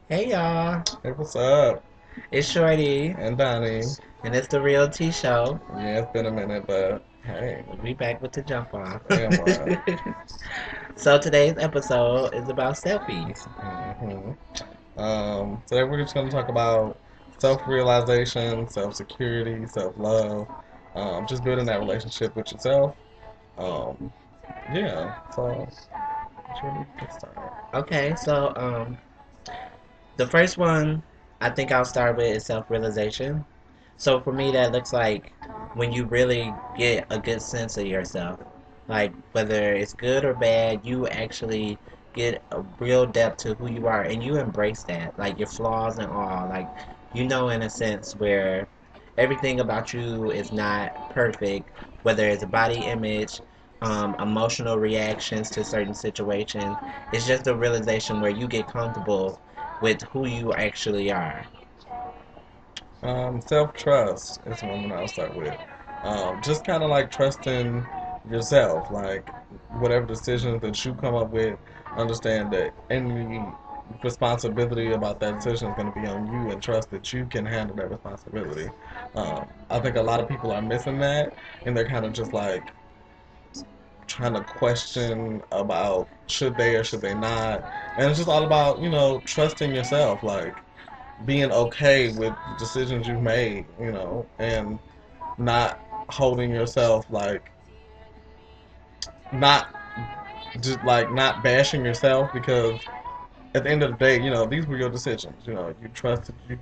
Hey y'all, Hey, what's up? it's Shorty, And Donnie. and it's the Real T Show. Yeah, it's been a minute, but hey, We back with the jump off. damn right. So today's episode is about selfies. hmm Today we're just going to talk about self-realization, self-security, self-love, just building that relationship with yourself. Um, yeah, so let's really get started. Okay, the first one I think I'll start with is self-realization. So for me, that looks like when you really get a good sense of yourself, like whether it's good or bad, you actually get a real depth to who you are, and you embrace that, like your flaws and all. Like in a sense where everything about you is not perfect, whether it's a body image, emotional reactions to certain situations. It's just a realization where you get comfortable with who you actually are. Self-trust is one that I'll start with. Just kind of like trusting yourself, like whatever decisions that you come up with, understand that any responsibility about that decision is going to be on you, and trust that you can handle that responsibility. I think a lot of people are missing that, and they're kind of just like trying to question about should they or should they not, and it's just all about trusting yourself, like being okay with the decisions you've made, and not holding yourself like not just like not bashing yourself because at the end of the day, these were your decisions. You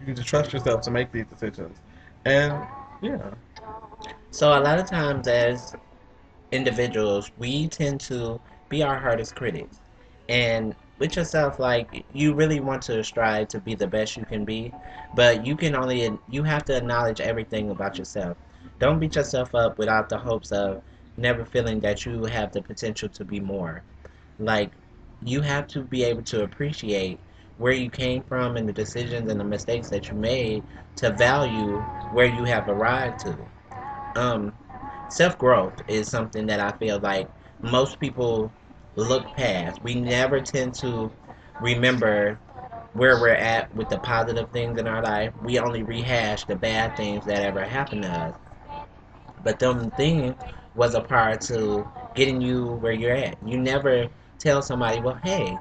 need to trust yourself to make these decisions. And yeah. So a lot of times as individuals, we tend to be our hardest critics. And with yourself, like you really want to strive to be the best you can be, but you have to acknowledge everything about yourself. Don't beat yourself up without the hopes of never feeling that you have the potential to be more. Like you have to be able to appreciate where you came from and the decisions and the mistakes that you made to value where you have arrived to. Um, Self growth is something that I feel like most people look past. We never tend to remember where we're at with the positive things in our life. We only rehash the bad things that ever happened to us. But them things was a part to getting you where you're at. You never tell somebody, well, hey,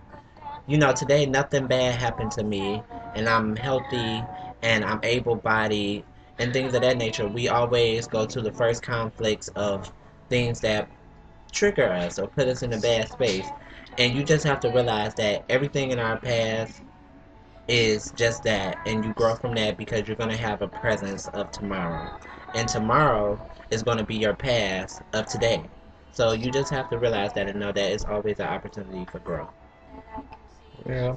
today nothing bad happened to me, and I'm healthy, and I'm able-bodied, and things of that nature. We always go to the first conflicts of things that trigger us or put us in a bad space. And you just have to realize that everything in our past is just that, and you grow from that because you're going to have a presence of tomorrow. And tomorrow is going to be your past of today. So you just have to realize that and know that it's always an opportunity for growth. Yeah.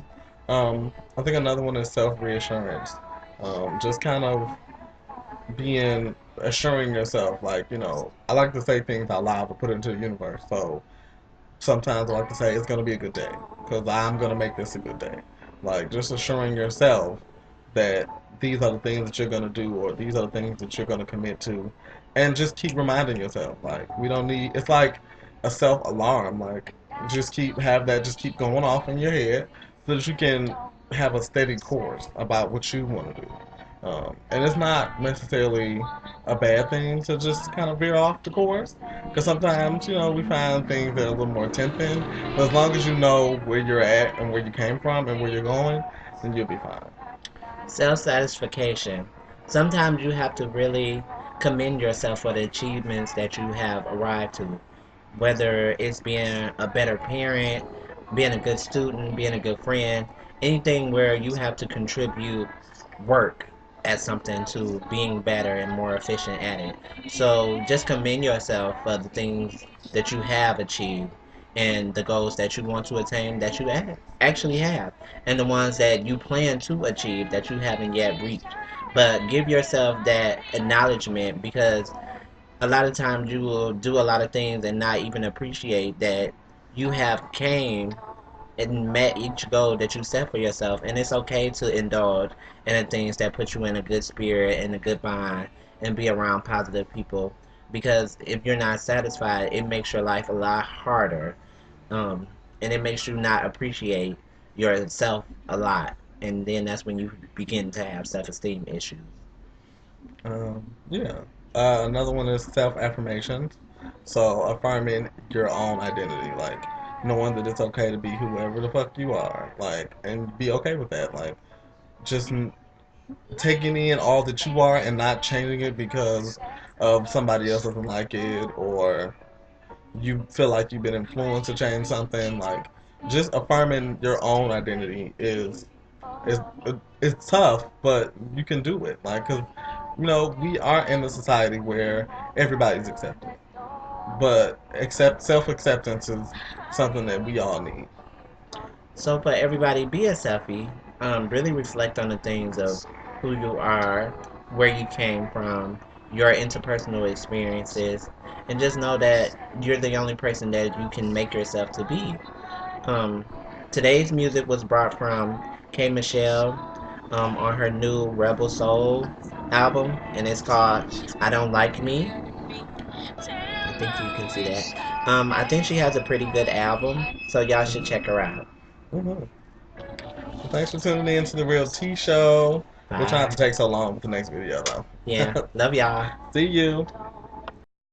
I think another one is self-reassurance. Just kind of being assuring yourself, like, I like to say things out loud to put it into the universe. So sometimes I like to say it's going to be a good day because I'm going to make this a good day. Like just assuring yourself that these are the things that you're going to do or these are the things that you're going to commit to, and just keep reminding yourself. Like we don't need. It's like a self alarm. Like just keep going off in your head so that you can have a steady course about what you want to do. And it's not necessarily a bad thing to just kind of veer off the course because sometimes, we find things that are a little more tempting. But as long as you know where you're at and where you came from and where you're going, then you'll be fine. Self satisfaction. Sometimes you have to really commend yourself for the achievements that you have arrived to. Whether it's being a better parent, being a good student, being a good friend, anything where you have to contribute work at something to being better and more efficient at it. So just commend yourself for the things that you have achieved and the goals that you want to attain that you actually have, and the ones that you plan to achieve that you haven't yet reached. But give yourself that acknowledgement because a lot of times you will do a lot of things and not even appreciate that you have came and met each goal that you set for yourself. And it's okay to indulge in the things that put you in a good spirit and a good bond and be around positive people. Because if you're not satisfied, it makes your life a lot harder. Um, and it makes you not appreciate yourself a lot, and then that's when you begin to have self-esteem issues. Yeah. Another one is self affirmations. So affirming your own identity, like knowing that it's okay to be whoever the fuck you are, like, and be okay with that, like, just taking in all that you are and not changing it because of somebody else doesn't like it or you feel like you've been influenced to change something. Like, just affirming your own identity is it's tough, but you can do it. Like, cause we are in a society where everybody's accepted, but accept self acceptance is something that we all need. So for everybody, be a selfie. Really reflect on the things of who you are, where you came from, your interpersonal experiences, and just know that you're the only person that you can make yourself to be. Um, Today's music was brought from K Michelle on her new Rebel Soul album, and it's called I Don't Like Me. I think you can see that. I think she has a pretty good album, so y'all should check her out. Mm-hmm. Well, thanks for tuning in to the Real T Show. We'll try not Bye. to take so long with the next video Yeah, though. love y'all. See you.